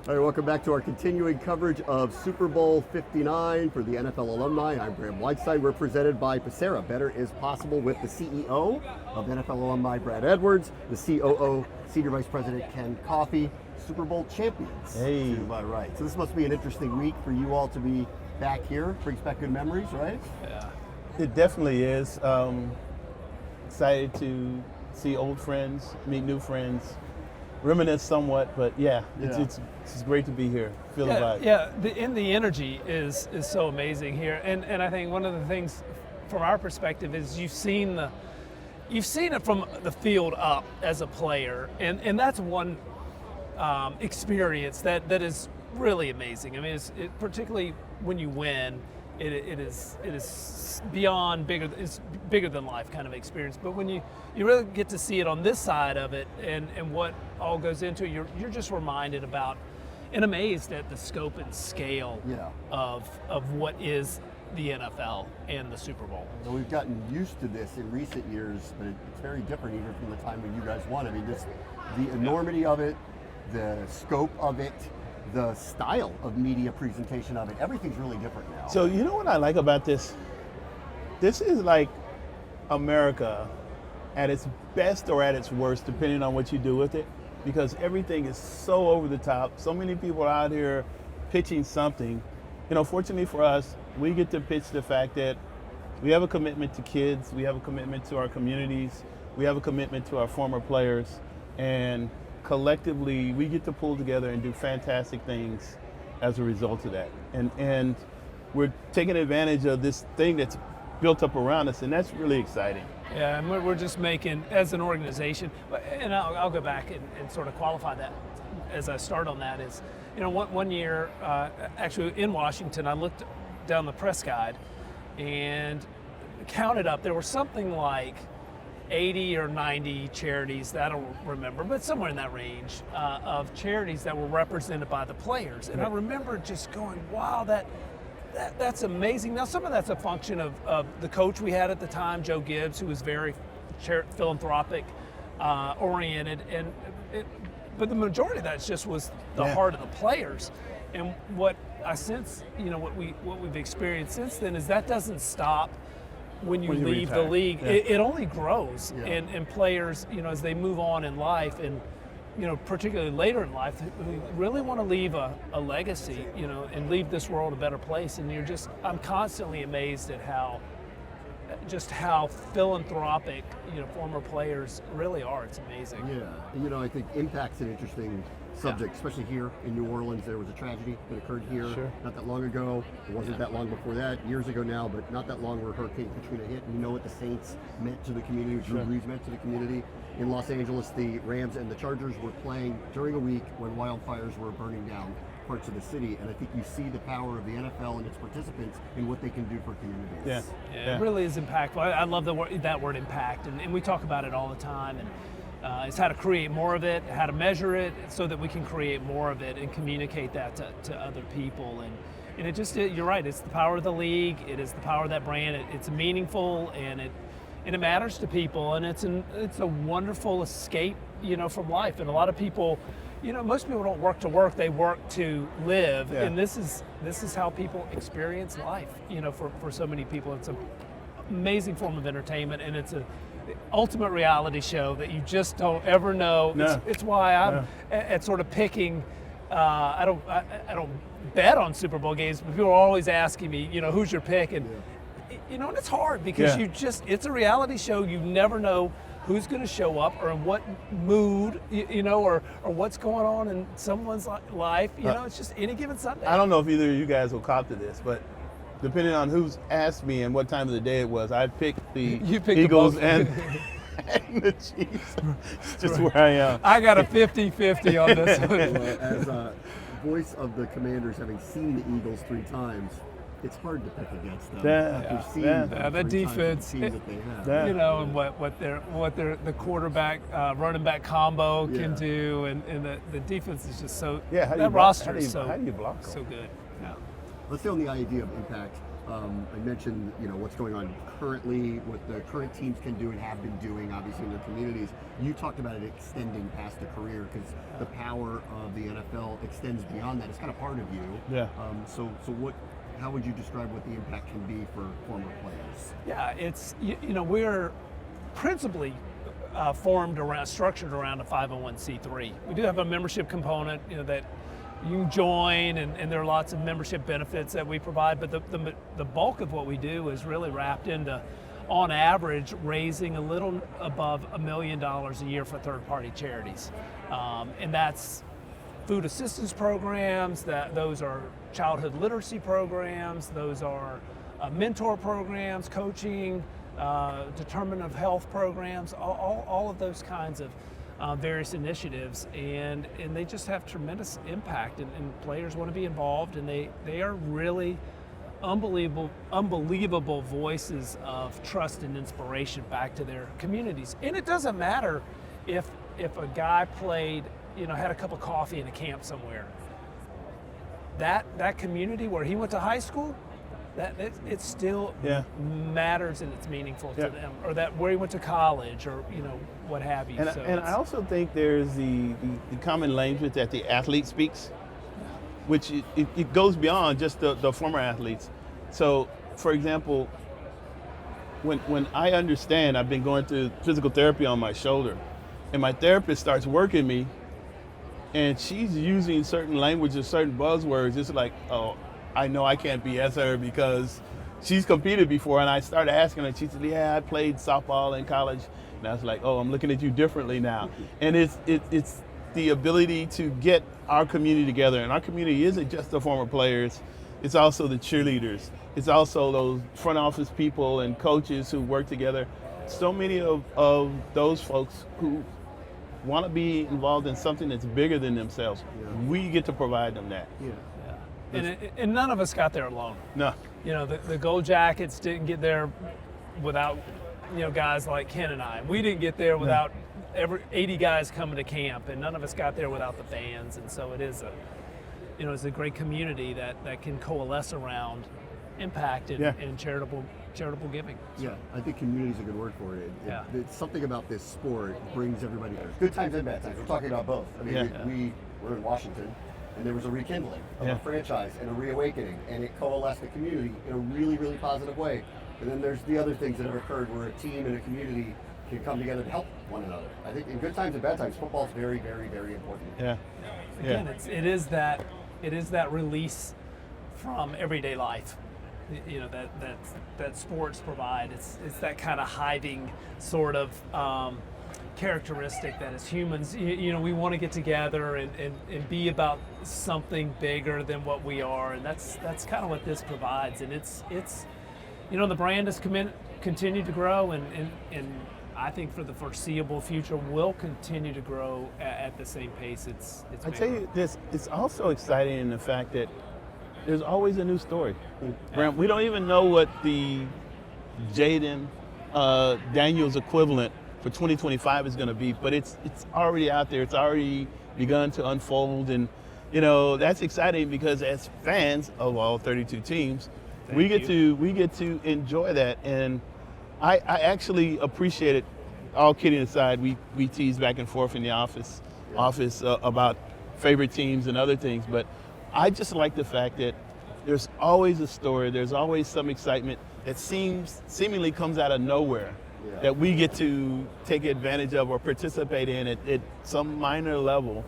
All right, welcome back to our continuing coverage of Super Bowl 59 for the NFL alumni. I'm Graham Whiteside. We're presented by Pacera. Better is possible with the CEO of NFL alumni, Brad Edwards, the COO, Senior Vice President Ken Coffey, Super Bowl champions. Hey. To my right. So this must be an interesting week for you all to be back here. Brings back good memories, right? Yeah. It definitely is. Excited to see old friends, meet new friends, reminisce somewhat, but it's great to be here. Feel the vibe. Yeah, the energy is so amazing here, and I think one of the things from our perspective is you've seen it from the field up as a player, and that's one experience that is really amazing. I mean, particularly when you win. It is beyond bigger. It's bigger than life kind of experience. But when you really get to see it on this side of it, and what all goes into it, you're just reminded about and amazed at the scope and scale of what is the NFL and the Super Bowl. Well, we've gotten used to this in recent years, but it's very different even from the time when you guys won. I mean, the enormity of it, the scope of it, the style of media presentation of it, everything's really different now. So you know what I like about this? This is like America at its best or at its worst, depending on what you do with it, because everything is so over the top. So many people out here pitching something. You know, fortunately for us, we get to pitch the fact that we have a commitment to kids, we have a commitment to our communities, we have a commitment to our former players, and collectively, we get to pull together and do fantastic things as a result of that. And we're taking advantage of this thing that's built up around us, and that's really exciting. Yeah, and we're just making, as an organization, and I'll go back and sort of qualify that as I start on that is, you know, one year, actually in Washington, I looked down the press guide and counted up, there were something like 80 or 90 charities, I don't remember, but somewhere in that range of charities that were represented by the players. And I remember just going, wow, that's amazing. Now, some of that's a function of the coach we had at the time, Joe Gibbs, who was very philanthropic oriented, but the majority of that just was the heart of the players. And what I sense, you know, what we've experienced since then is that doesn't stop when you leave the league. It only grows, and players, you know, as they move on in life, and you know, particularly later in life, who really want to leave a legacy, you know, and leave this world a better place. And I'm constantly amazed at how philanthropic, you know, former players really are. It's amazing. Yeah, you know, I think impact's an interesting subject, especially here in New Orleans. There was a tragedy that occurred here not that long ago. It wasn't that long before that, years ago now, but not that long where Hurricane Katrina hit. We know what the Saints meant to the community, what Drew Brees meant to the community. In Los Angeles, the Rams and the Chargers were playing during a week when wildfires were burning down parts of the city, and I think you see the power of the NFL and its participants in what they can do for communities. Yeah. It really is impactful. I love that word impact, and we talk about it all the time, and it's how to create more of it, how to measure it, so that we can create more of it and communicate that to other people. And you're right, it's the power of the league, it is the power of that brand, it's meaningful, and it matters to people, and it's a wonderful escape, you know, from life. And a lot of people, you know, most people don't work to work, they work to live. And this is how people experience life, you know, for so many people. It's an amazing form of entertainment, and it's a ultimate reality show that you just don't ever know. It's why I'm at sort of picking. I don't bet on Super Bowl games, but people are always asking me, you know, who's your pick, and you know, and it's hard because it's a reality show. You never know who's going to show up or in what mood, you know, or what's going on in someone's life. You know, it's just any given Sunday. I don't know if either of you guys will cop to this, but depending on who's asked me and what time of the day it was, I picked the Eagles and the Chiefs. It's just where I am. I got a 50-50 on this one. Well, as a voice of the Commanders, having seen the Eagles 3 times, it's hard to pick against them. We've seen the defense, that they have. you know, and what the quarterback running back combo can do, and the defense is just so. How do that you roster block? is so. How do you block them? So good. Let's stay on the idea of impact. I mentioned, what's going on currently, what the current teams can do and have been doing, obviously, in their communities. You talked about it extending past a career because the power of the NFL extends beyond that. It's kind of part of you. Yeah. So how would you describe what the impact can be for former players? Yeah, it's, we're principally structured around a 501c3. We do have a membership component, that you can join, and there are lots of membership benefits that we provide, but the bulk of what we do is really wrapped into, on average, raising a little above $1 million a year for third-party charities. And that's food assistance programs, those are childhood literacy programs, those are mentor programs, coaching, determinant of health programs, all of those kinds of various initiatives, and they just have tremendous impact, and players want to be involved, and they are really unbelievable voices of trust and inspiration back to their communities. And it doesn't matter if a guy played, had a cup of coffee in a camp somewhere. That community where he went to high school, it still matters, and it's meaningful to them, or that where he went to college, or what have you. And I also think there's the common language that the athlete speaks, which it goes beyond just the former athletes. So, for example, when I understand, I've been going through physical therapy on my shoulder, and my therapist starts working me, and she's using certain languages, certain buzzwords. It's like, oh, I know I can't be as her because she's competed before. And I started asking her, she said, yeah, I played softball in college. And I was like, oh, I'm looking at you differently now. And it's the ability to get our community together. And our community isn't just the former players, it's also the cheerleaders. It's also those front office people and coaches who work together. So many of those folks who want to be involved in something that's bigger than themselves. We get to provide them that. And none of us got there alone. No. The Gold Jackets didn't get there without, guys like Ken and I. We didn't get there without 80 guys coming to camp, and none of us got there without the fans. And so it is it's a great community that can coalesce around impact and charitable giving. Yeah, I think community is a good word for it. It's something about this sport brings everybody together. Good times and bad times. We're talking about both. I mean, we were in Washington, and there was a rekindling of a franchise and a reawakening, and it coalesced the community in a really, really positive way. And then there's the other things that have occurred where a team and a community can come together to help one another. I think in good times and bad times, football is very, very, very important. Again, it is that release from everyday life, that sports provide. It's that kind of hiding sort of characteristic that as humans, we want to get together and be about something bigger than what we are, and that's kind of what this provides. And it's the brand has continued to grow, and I think for the foreseeable future will continue to grow at the same pace. I tell you this, it's also exciting in the fact that there's always a new story. Brent, we don't even know what the Jaden Daniels equivalent for 2025 is going to be, but it's already out there. It's already begun to unfold, and that's exciting because as fans of all 32 teams, we get to enjoy that. And I actually appreciate it. All kidding aside, we tease back and forth in the office about favorite teams and other things, but I just like the fact that there's always a story, there's always some excitement that seemingly comes out of nowhere that we get to take advantage of or participate in at some minor level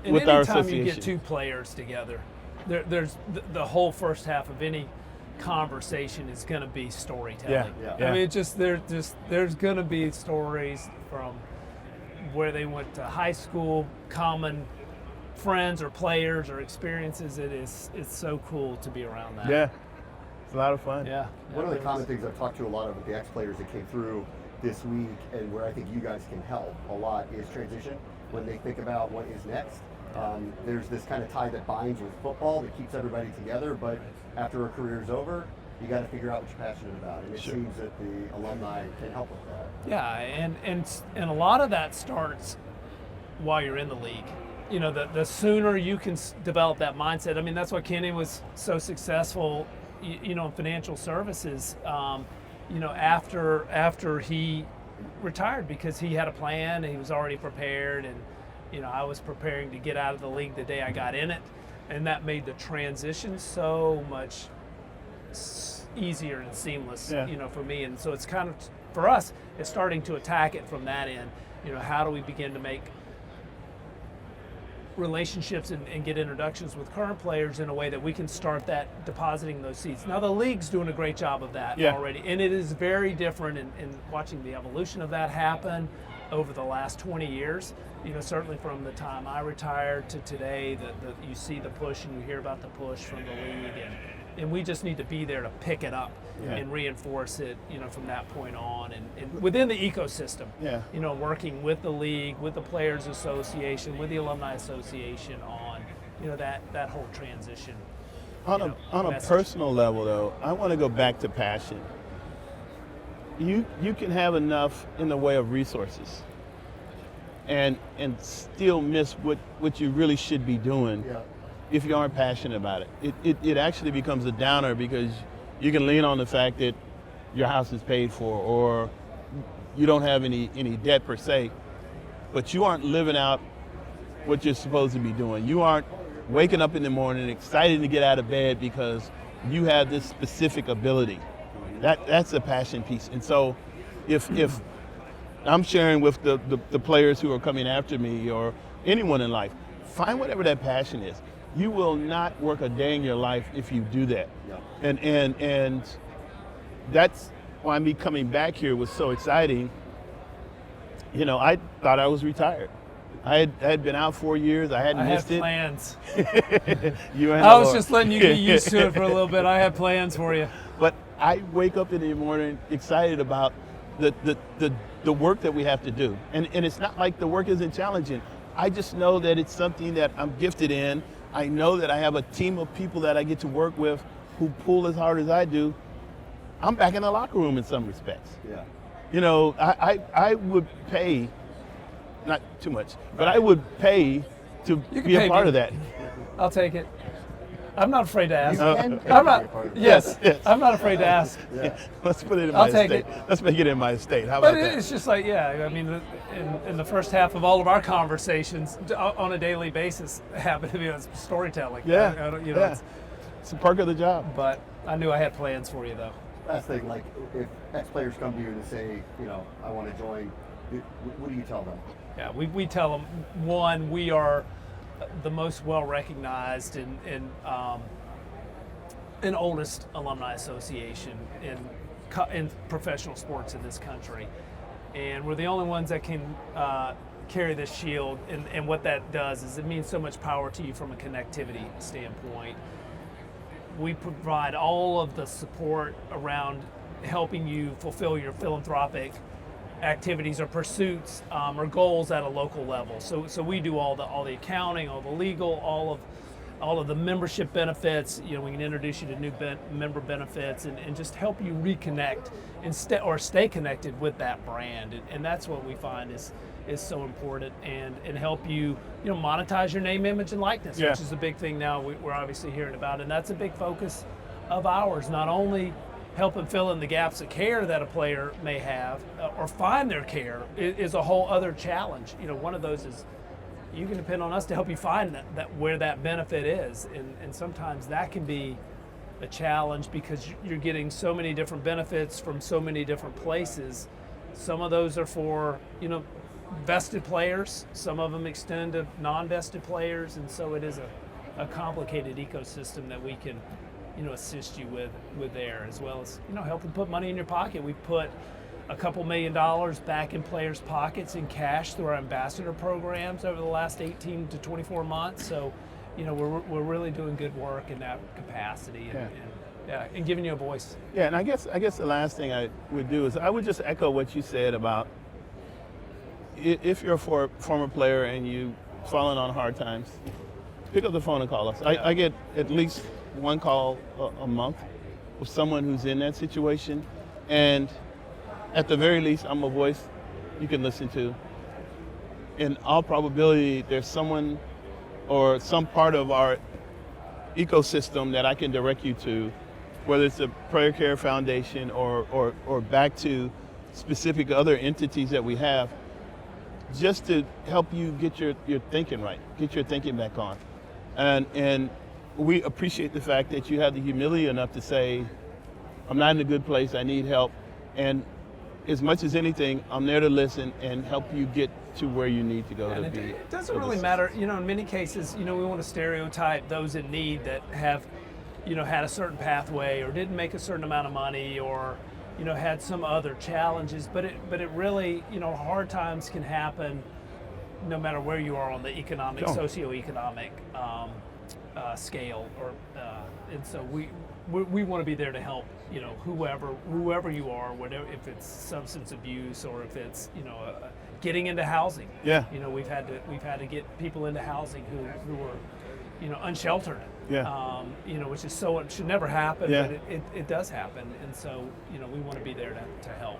with our association. Anytime you get two players together, there's the whole first half of any conversation is going to be storytelling. I mean, there's going to be stories from where they went to high school, common friends or players or experiences. It's so cool to be around that. Yeah, it's a lot of fun. One of the common things I've talked to a lot of with the ex-players that came through this week, and where I think you guys can help a lot, is transition. When they think about what is next, there's this kind of tie that binds with football that keeps everybody together, but after a career is over, you got to figure out what you're passionate about, and it seems that the alumni can help with that. Yeah, and a lot of that starts while you're in the league. The sooner you can develop that mindset. I mean, that's why Kenny was so successful in financial services, after he retired, because he had a plan, he was already prepared, and I was preparing to get out of the league the day I got in it, and that made the transition so much easier and seamless, for me. And so it's kind of, for us, it's starting to attack it from that end. How do we begin to make relationships and get introductions with current players in a way that we can start that depositing those seeds. Now the league's doing a great job of that already, and it is very different in watching the evolution of that happen over the last 20 years. Certainly from the time I retired to today, you see the push and you hear about the push from the league, and we just need to be there to pick it up and reinforce it, from that point on, and within the ecosystem, working with the league, with the Players Association, with the Alumni Association on, that whole transition. On a personal level, though, I want to go back to passion. You can have enough in the way of resources and still miss what you really should be doing if you aren't passionate about it. It actually becomes a downer, because you can lean on the fact that your house is paid for, or you don't have any debt per se, but you aren't living out what you're supposed to be doing. You aren't waking up in the morning excited to get out of bed because you have this specific ability. That's a passion piece. And so if I'm sharing with the players who are coming after me, or anyone in life, find whatever that passion is. You will not work a day in your life if you do that. And that's why me coming back here was so exciting. I thought I was retired. I had been out 4 years. I hadn't missed it. Plans. I was just letting you get used to it for a little bit. I had plans for you. But I wake up in the morning excited about the work that we have to do. And it's not like the work isn't challenging. I just know that it's something that I'm gifted in. I know that I have a team of people that I get to work with who pull as hard as I do. I'm back in the locker room in some respects. I would pay, not too much, but I would pay to be a part of that. I'll take it. I'm not afraid to ask. I'm not. Yes. I'm not afraid to ask. Let's put it in my estate. Let's make it in my estate. How about that? But it's just like, in the first half of all of our conversations on a daily basis happen to be storytelling. It's a perk of the job. But I knew I had plans for you, though. Last thing, like if ex-players come to you and say, I want to join, what do you tell them? Yeah, we tell them, one, we are the most well-recognized and oldest alumni association in professional sports in this country, and we're the only ones that can carry this shield. And what that does is it means so much power to you from a connectivity standpoint. We provide all of the support around helping you fulfill your philanthropic activities or pursuits or goals at a local level. So we do all the accounting, all the legal, all of the membership benefits. We can introduce you to new member benefits and just help you reconnect and stay connected with that brand. And that's what we find is so important, and help you monetize your name, image, and likeness, which is a big thing now we're obviously hearing about, and that's a big focus of ours. Not only helping fill in the gaps of care that a player may have, or find their care is a whole other challenge. One of those is you can depend on us to help you find that where that benefit is, and sometimes that can be a challenge because you're getting so many different benefits from so many different places. Some of those are for vested players, some of them extend to non-vested players, and so it is a complicated ecosystem that we can assist you with there, as well as helping put money in your pocket. We put a couple $1 million back in players' pockets in cash through our ambassador programs over the last 18 to 24 months. So we're really doing good work in that capacity, and giving you a voice. Yeah, and I guess the last thing I would do is I would just echo what you said about if you're a former player and you've fallen on hard times, pick up the phone and call us. I get at least one call a month with someone who's in that situation, and at the very least, I'm a voice you can listen to. In all probability, there's someone or some part of our ecosystem that I can direct you to whether it's the Prayer Care Foundation or back to specific other entities that we have, just to help you get your thinking right, get your thinking back on. And we appreciate the fact that you have the humility enough to say, I'm not in a good place, I need help. And as much as anything, I'm there to listen and help you get to where you need to go And to be. it doesn't really matter, you know, in many cases, you know, we want to stereotype those in need that have, you know, had a certain pathway or didn't make a certain amount of money or, you know, had some other challenges, but it really, you know, hard times can happen no matter where you are on the economic, socioeconomic scale, or and so we want to be there to help, you know, whoever you are, whatever, if it's substance abuse or if it's, you know, getting into housing. Yeah. You know, we've had to get people into housing who are, you know, unsheltered. Yeah. You know, which is so, it should never happen, Yeah. but it does happen, and so, you know, we want to be there to help.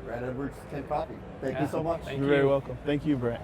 Brad Edwards, Ken Coffey. Thank Yeah. you so much. Thank You're you. very welcome. Thank you, Brett.